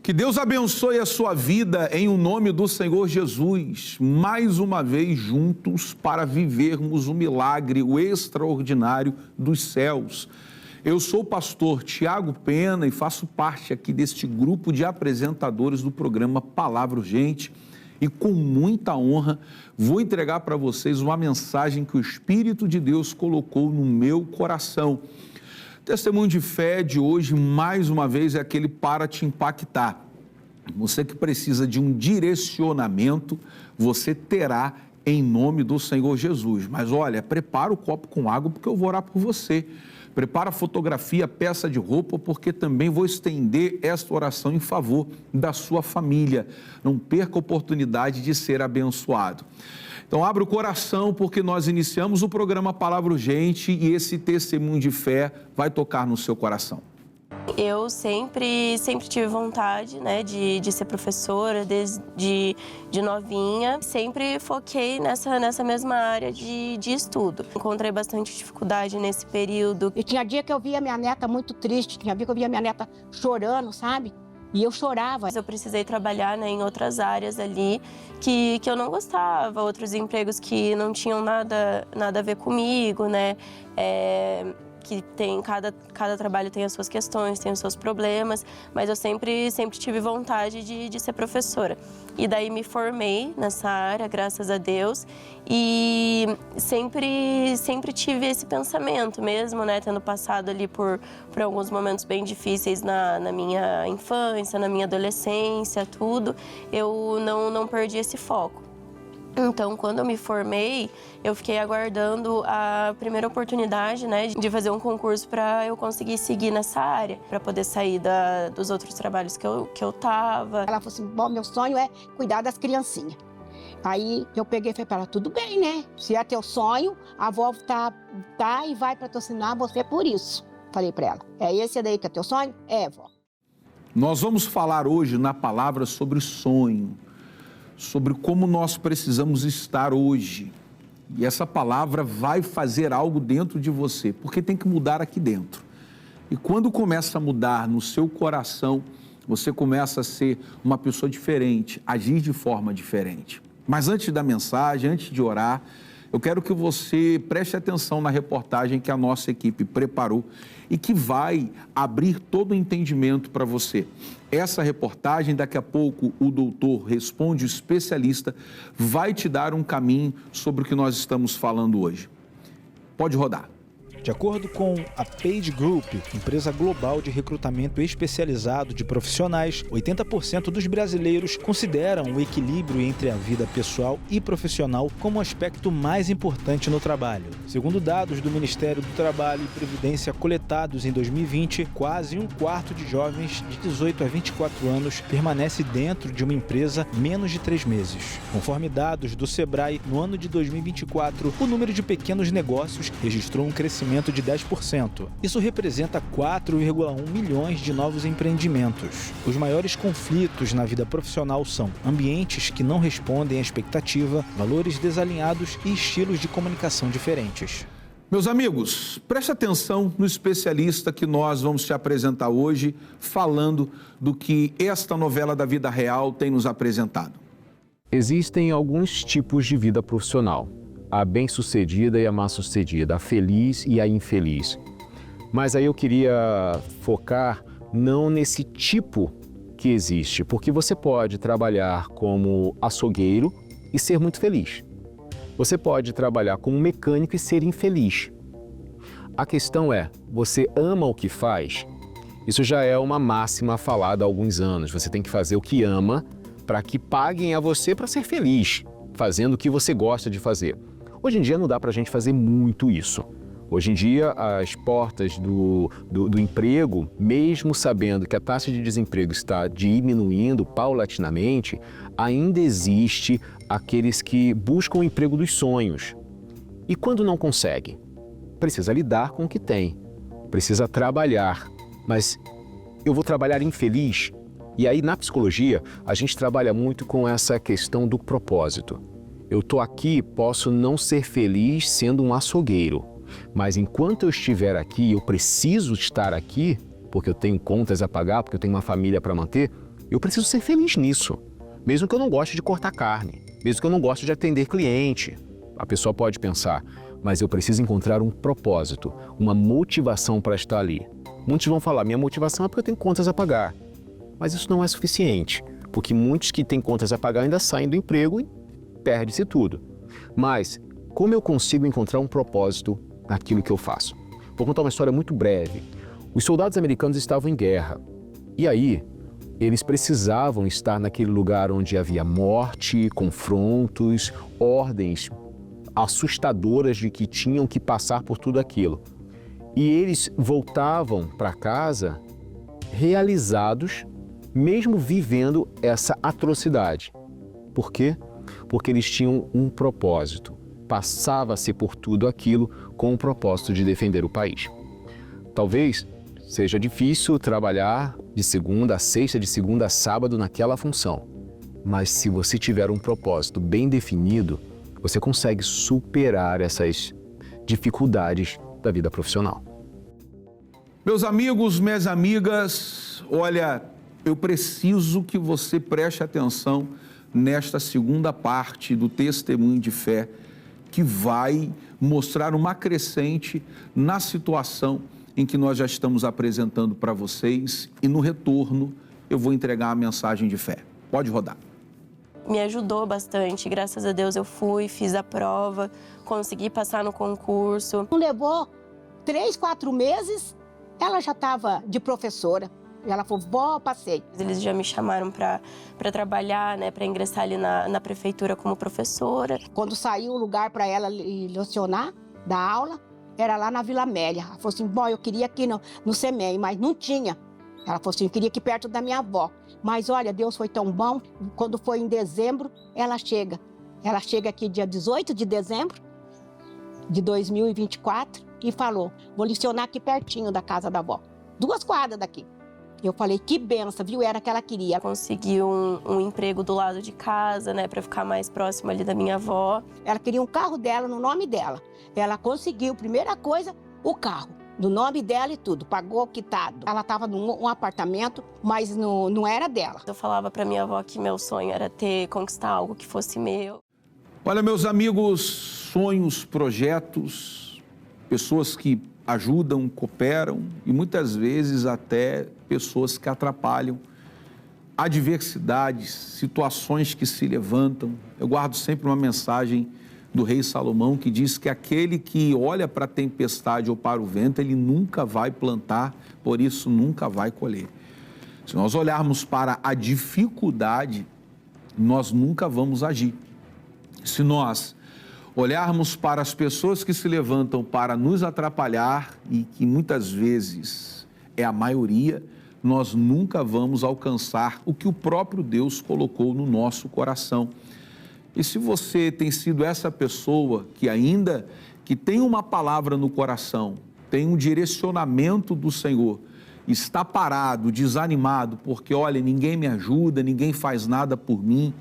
Que Deus abençoe a sua vida em o nome do Senhor Jesus, mais uma vez juntos para vivermos o milagre, o extraordinário dos céus. Eu sou o pastor Tiago Pena e faço parte aqui deste grupo de apresentadores do programa Palavra Urgente e com muita honra vou entregar para vocês uma mensagem que o Espírito de Deus colocou no meu coração. Testemunho de fé de hoje, mais uma vez, é aquele para te impactar. Você que precisa de um direcionamento, você terá em nome do Senhor Jesus. Mas olha, prepara o copo com água porque eu vou orar por você. Prepara a fotografia, peça de roupa, porque também vou estender esta oração em favor da sua família. Não perca a oportunidade de ser abençoado. Então, abra o coração, porque nós iniciamos o programa Palavra Urgente e esse testemunho de fé vai tocar no seu coração. Eu sempre tive vontade, né, de ser professora, desde novinha. Sempre foquei nessa mesma área de estudo. Encontrei bastante dificuldade nesse período. E tinha dia que eu via minha neta muito triste, tinha dia que eu via minha neta chorando, sabe? E eu chorava. Eu precisei trabalhar, né, em outras áreas ali que eu não gostava, outros empregos que não tinham nada a ver comigo, né? Que tem, cada trabalho tem as suas questões, tem os seus problemas, mas eu sempre tive vontade de ser professora. E daí me formei nessa área, graças a Deus, e sempre tive esse pensamento mesmo, né, tendo passado ali por alguns momentos bem difíceis na minha infância, na minha adolescência, tudo, eu não perdi esse foco. Então, quando eu me formei, eu fiquei aguardando a primeira oportunidade, né, de fazer um concurso para eu conseguir seguir nessa área, para poder sair dos outros trabalhos que eu tava. Ela falou assim, bom, meu sonho é cuidar das criancinhas. Aí eu peguei e falei para ela, tudo bem, né? Se é teu sonho, a avó tá e vai patrocinar você por isso. Falei para ela, é esse daí que é teu sonho? É, vó. Nós vamos falar hoje na palavra sobre sonho, sobre como nós precisamos estar hoje. E essa palavra vai fazer algo dentro de você, porque tem que mudar aqui dentro. E quando começa a mudar no seu coração, você começa a ser uma pessoa diferente, agir de forma diferente. Mas antes da mensagem, antes de orar, eu quero que você preste atenção na reportagem que a nossa equipe preparou e que vai abrir todo o entendimento para você. Essa reportagem, daqui a pouco, o doutor Responde, o especialista, vai te dar um caminho sobre o que nós estamos falando hoje. Pode rodar. De acordo com a Page Group, empresa global de recrutamento especializado de profissionais, 80% dos brasileiros consideram o equilíbrio entre a vida pessoal e profissional como o aspecto mais importante no trabalho. Segundo dados do Ministério do Trabalho e Previdência coletados em 2020, quase um quarto de jovens de 18 a 24 anos permanece dentro de uma empresa menos de 3 meses. Conforme dados do Sebrae, no ano de 2024, o número de pequenos negócios registrou um crescimento de 10%. Isso representa 4,1 milhões de novos empreendimentos. Os maiores conflitos na vida profissional são ambientes que não respondem à expectativa, valores desalinhados e estilos de comunicação diferentes. Meus amigos, preste atenção no especialista que nós vamos te apresentar hoje, falando do que esta novela da vida real tem nos apresentado. Existem alguns tipos de vida profissional. A bem-sucedida e a má-sucedida, a feliz e a infeliz. Mas aí eu queria focar não nesse tipo que existe, porque você pode trabalhar como açougueiro e ser muito feliz. Você pode trabalhar como mecânico e ser infeliz. A questão é, você ama o que faz? Isso já é uma máxima falada há alguns anos. Você tem que fazer o que ama para que paguem a você para ser feliz, fazendo o que você gosta de fazer. Hoje em dia não dá para a gente fazer muito isso. Hoje em dia, as portas do emprego, mesmo sabendo que a taxa de desemprego está diminuindo paulatinamente, ainda existe aqueles que buscam o emprego dos sonhos. E quando não consegue? Precisa lidar com o que tem, precisa trabalhar. Mas eu vou trabalhar infeliz? E aí, na psicologia, a gente trabalha muito com essa questão do propósito. Eu estou aqui, posso não ser feliz sendo um açougueiro, mas enquanto eu estiver aqui, eu preciso estar aqui, porque eu tenho contas a pagar, porque eu tenho uma família para manter, Eu preciso ser feliz nisso. Mesmo que eu não goste de cortar carne, mesmo que eu não goste de atender cliente. A pessoa pode pensar, mas eu preciso encontrar um propósito, uma motivação para estar ali. Muitos vão falar, minha motivação é porque eu tenho contas a pagar. Mas isso não é suficiente, porque muitos que têm contas a pagar ainda saem do emprego e perde-se tudo. Mas como eu consigo encontrar um propósito naquilo que eu faço? Vou contar uma história muito breve. Os soldados americanos estavam em guerra. E aí, eles precisavam estar naquele lugar onde havia morte, confrontos, ordens assustadoras de que tinham que passar por tudo aquilo. E eles voltavam para casa realizados, mesmo vivendo essa atrocidade. Por quê? Porque eles tinham um propósito. Passava-se por tudo aquilo com o propósito de defender o país. Talvez seja difícil trabalhar de segunda a sexta, de segunda a sábado naquela função. Mas se você tiver um propósito bem definido, você consegue superar essas dificuldades da vida profissional. Meus amigos, minhas amigas, olha, eu preciso que você preste atenção nesta segunda parte do testemunho de fé, que vai mostrar uma crescente na situação em que nós já estamos apresentando para vocês, e no retorno eu vou entregar a mensagem de fé. Pode rodar. Me ajudou bastante, graças a Deus eu fui, fiz a prova, consegui passar no concurso. Não levou 3, 4 meses, ela já estava de professora. Ela falou, vó, passei. Eles já me chamaram para trabalhar, né, para ingressar ali na prefeitura como professora. Quando saiu o lugar para ela lecionar, dar aula, era lá na Vila Amélia. Ela falou assim, bom, eu queria aqui no SEMEI, mas não tinha. Ela falou assim, eu queria aqui perto da minha avó. Mas olha, Deus foi tão bom, quando foi em dezembro, ela chega. Ela chega aqui dia 18 de dezembro de 2024 e falou, vou lecionar aqui pertinho da casa da avó. 2 quadras daqui. Eu falei, que benção, viu? Era que ela queria. Consegui um emprego do lado de casa, né, para ficar mais próximo ali da minha avó. Ela queria um carro dela, no nome dela. Ela conseguiu, primeira coisa, o carro. No nome dela e tudo, pagou quitado. Ela estava num apartamento, mas não era dela. Eu falava para minha avó que meu sonho era conquistar algo que fosse meu. Olha, meus amigos, sonhos, projetos, pessoas que ajudam, cooperam e muitas vezes até pessoas que atrapalham, adversidades, situações que se levantam. Eu guardo sempre uma mensagem do rei Salomão que diz que aquele que olha para a tempestade ou para o vento, ele nunca vai plantar, por isso nunca vai colher. Se nós olharmos para a dificuldade, nós nunca vamos agir. Se nós olharmos para as pessoas que se levantam para nos atrapalhar, e que muitas vezes é a maioria, nós nunca vamos alcançar o que o próprio Deus colocou no nosso coração. E se você tem sido essa pessoa que ainda que tem uma palavra no coração, tem um direcionamento do Senhor, está parado, desanimado, porque olha, ninguém me ajuda, ninguém faz nada por mim,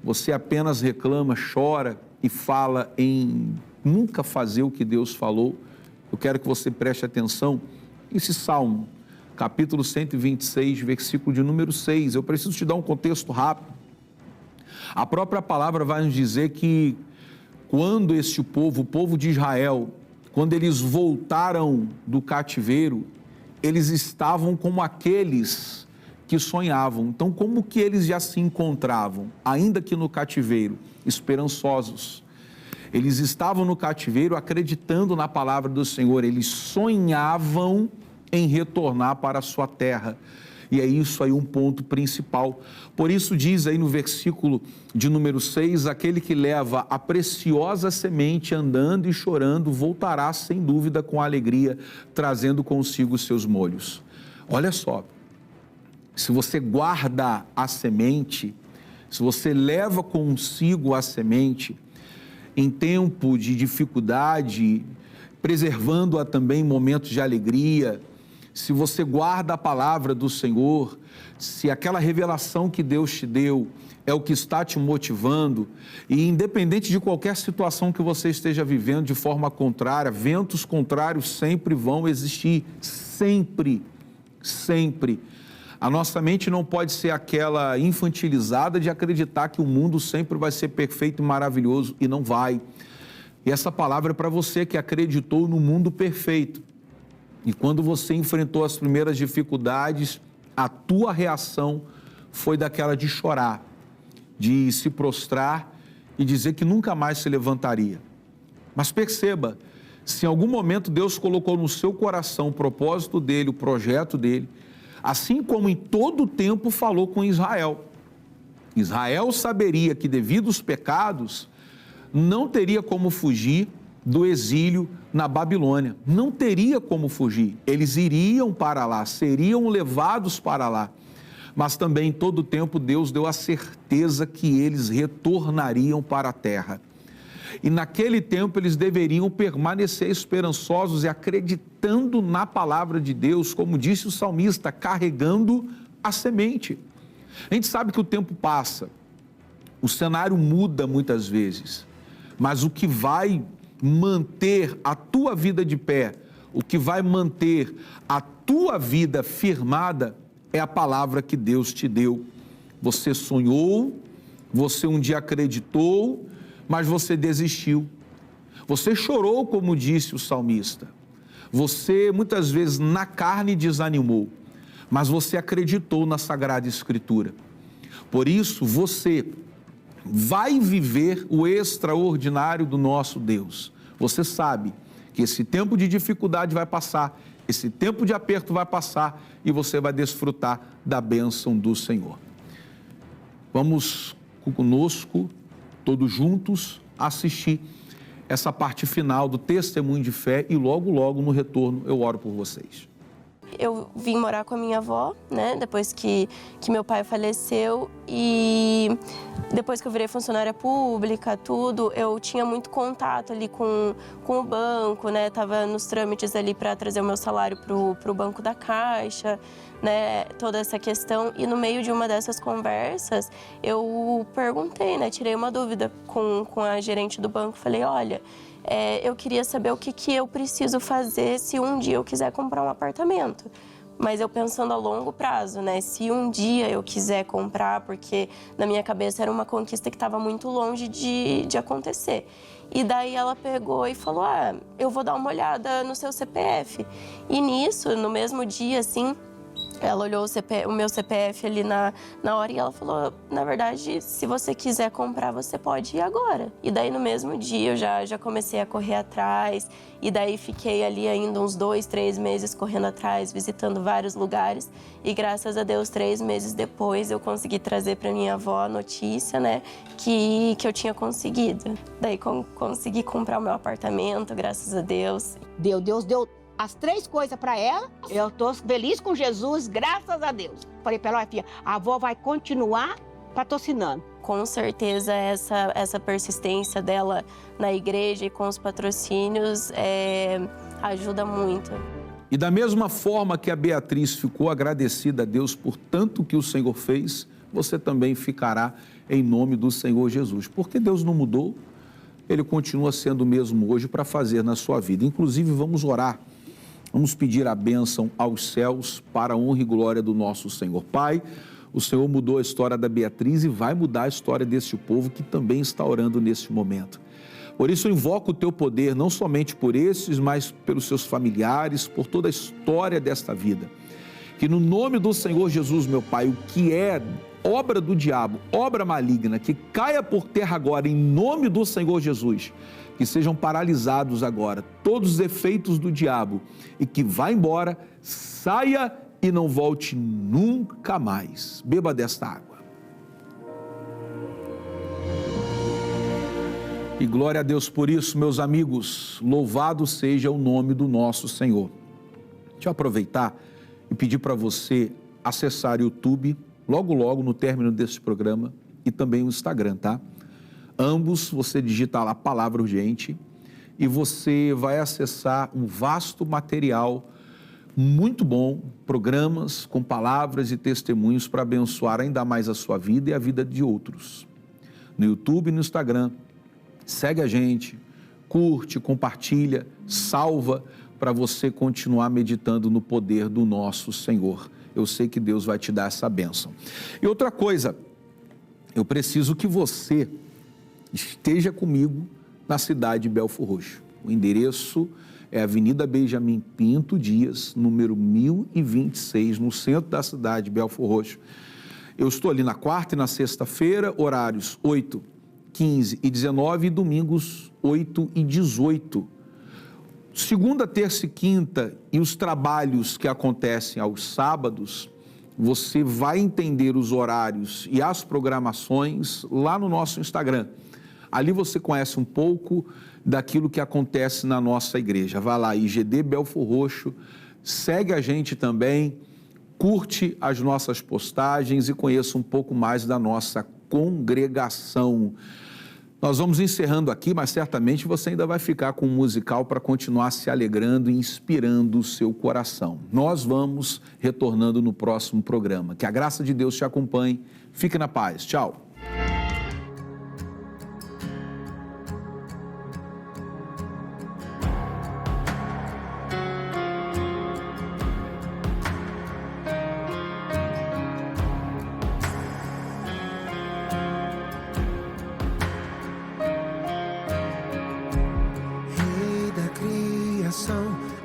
você apenas reclama, chora e fala em nunca fazer o que Deus falou, eu quero que você preste atenção nesse Salmo, capítulo 126, versículo de número 6. Eu preciso te dar um contexto rápido. A própria palavra vai nos dizer que quando este povo, o povo de Israel, quando eles voltaram do cativeiro, eles estavam como aqueles que sonhavam. Então, como que eles já se encontravam, ainda que no cativeiro, esperançosos? Eles estavam no cativeiro acreditando na palavra do Senhor, eles sonhavam em retornar para a sua terra. E é isso aí um ponto principal. Por isso diz aí no versículo de número 6, aquele que leva a preciosa semente andando e chorando, voltará sem dúvida com alegria, trazendo consigo os seus molhos. Olha só, se você guarda a semente, se você leva consigo a semente, em tempo de dificuldade, preservando-a também em momentos de alegria, se você guarda a palavra do Senhor, se aquela revelação que Deus te deu é o que está te motivando, e independente de qualquer situação que você esteja vivendo de forma contrária, ventos contrários sempre vão existir, sempre, sempre. A nossa mente não pode ser aquela infantilizada de acreditar que o mundo sempre vai ser perfeito e maravilhoso, e não vai. E essa palavra é para você que acreditou no mundo perfeito. E quando você enfrentou as primeiras dificuldades, a tua reação foi daquela de chorar, de se prostrar e dizer que nunca mais se levantaria. Mas perceba, se em algum momento Deus colocou no seu coração o propósito dele, o projeto dele, assim como em todo o tempo falou com Israel. Israel saberia que devido aos pecados, não teria como fugir do exílio na Babilônia. Não teria como fugir. Eles iriam para lá, seriam levados para lá. Mas também em todo o tempo Deus deu a certeza que eles retornariam para a terra. E naquele tempo eles deveriam permanecer esperançosos e acreditando na palavra de Deus, como disse o salmista, carregando a semente. A gente sabe que o tempo passa, o cenário muda muitas vezes, mas o que vai manter a tua vida de pé, o que vai manter a tua vida firmada é a palavra que Deus te deu. Você sonhou, você um dia acreditou, mas você desistiu. Você chorou, como disse o salmista. Você muitas vezes na carne desanimou, mas você acreditou na Sagrada Escritura. Por isso você vai viver o extraordinário do nosso Deus. Você sabe que esse tempo de dificuldade vai passar, esse tempo de aperto vai passar e você vai desfrutar da bênção do Senhor. Vamos conosco, todos juntos, assistir essa parte final do testemunho de fé e logo, logo no retorno eu oro por vocês. Eu vim morar com a minha avó, né, depois que meu pai faleceu, e depois que eu virei funcionária pública, tudo, eu tinha muito contato ali com o banco, né, tava nos trâmites ali para trazer o meu salário pro banco da Caixa, né, toda essa questão, e no meio de uma dessas conversas, eu perguntei, né, tirei uma dúvida com a gerente do banco, falei, olha, eu queria saber o que eu preciso fazer se um dia eu quiser comprar um apartamento. Mas eu pensando a longo prazo, né? Se um dia eu quiser comprar, porque na minha cabeça era uma conquista que estava muito longe de acontecer. E daí ela pegou e falou, eu vou dar uma olhada no seu CPF. E nisso, no mesmo dia, assim, ela olhou o meu CPF ali na hora e ela falou, na verdade, se você quiser comprar, você pode ir agora. E daí no mesmo dia eu já comecei a correr atrás, e daí fiquei ali ainda uns 2, 3 meses correndo atrás, visitando vários lugares. E graças a Deus, 3 meses depois, eu consegui trazer para minha avó a notícia, né, que eu tinha conseguido. Daí consegui comprar o meu apartamento, graças a Deus. Deus deu as 3 coisas para ela. Eu tô feliz com Jesus, graças a Deus. Falei para ela, filha, a avó vai continuar patrocinando. Com certeza essa persistência dela na igreja e com os patrocínios ajuda muito. E da mesma forma que a Beatriz ficou agradecida a Deus por tanto que o Senhor fez, você também ficará em nome do Senhor Jesus. Porque Deus não mudou, Ele continua sendo o mesmo hoje para fazer na sua vida. Inclusive, vamos orar. Vamos pedir a bênção aos céus para a honra e glória do nosso Senhor. Pai, o Senhor mudou a história da Beatriz e vai mudar a história deste povo que também está orando neste momento. Por isso eu invoco o teu poder, não somente por esses, mas pelos seus familiares, por toda a história desta vida. Que no nome do Senhor Jesus, meu Pai, o que é obra do diabo, obra maligna, que caia por terra agora em nome do Senhor Jesus. Que sejam paralisados agora todos os efeitos do diabo e que vá embora, saia e não volte nunca mais. Beba desta água. E glória a Deus por isso, meus amigos. Louvado seja o nome do nosso Senhor. Deixa eu aproveitar e pedir para você acessar o YouTube, logo no término desse programa, e também o Instagram, tá? Ambos, você digita lá Palavra Urgente e você vai acessar um vasto material muito bom, programas com palavras e testemunhos para abençoar ainda mais a sua vida e a vida de outros. No YouTube e no Instagram, segue a gente, curte, compartilha, salva para você continuar meditando no poder do nosso Senhor. eu sei que Deus vai te dar essa bênção. E outra coisa, eu preciso que você esteja comigo na cidade de Belfor Roxo. O endereço é Avenida Benjamin Pinto Dias, número 1026, no centro da cidade de Belfor Roxo. Eu estou ali na quarta e na sexta-feira, horários 8, 15 e 19 e domingos 8 e 18. Segunda, terça e quinta e os trabalhos que acontecem aos sábados, você vai entender os horários e as programações lá no nosso Instagram. Ali você conhece um pouco daquilo que acontece na nossa igreja. Vai lá, IGD Belfor Roxo, segue a gente também, curte as nossas postagens e conheça um pouco mais da nossa congregação. Nós vamos encerrando aqui, mas certamente você ainda vai ficar com um musical para continuar se alegrando e inspirando o seu coração. Nós vamos retornando no próximo programa. Que a graça de Deus te acompanhe. Fique na paz. Tchau.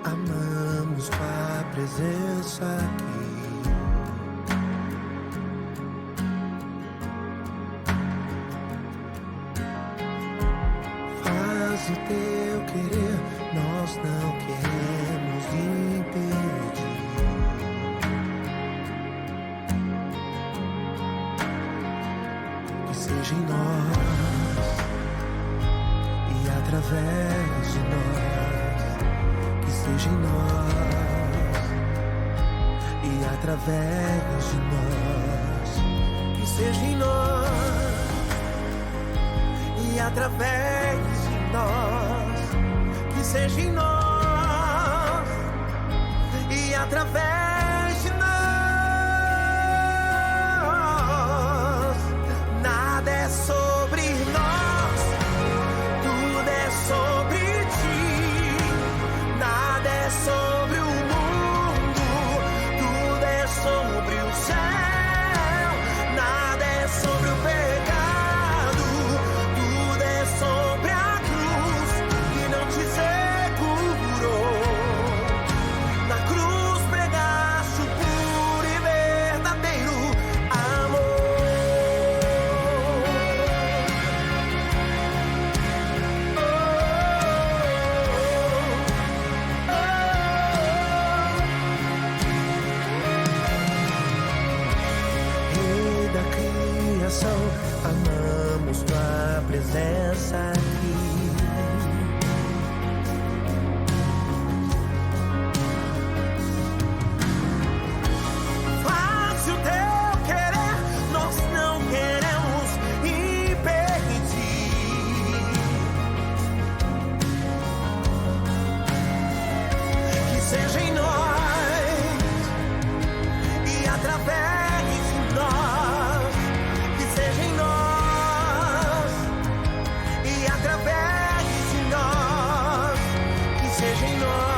Amamos tua presença aqui. Faz o teu querer, nós não queremos impedir. Que seja em nós e através de nós. Seja em nós e através de nós, que seja em nós e através de nós, que seja em nós e através de nós. Nada é sobre nós, tudo é sobre ti. Nada é sobre o mundo, tudo é sobre o céu. Nada é sobre o pecado, tudo é sobre a cruz que não te segurou. Na cruz pregaste o puro e verdadeiro amor. Amamos tua presença aqui. Faz o teu querer, nós não queremos impedir. Que seja em nós e através de nós. Seja em nós e através de nós, que seja em nós.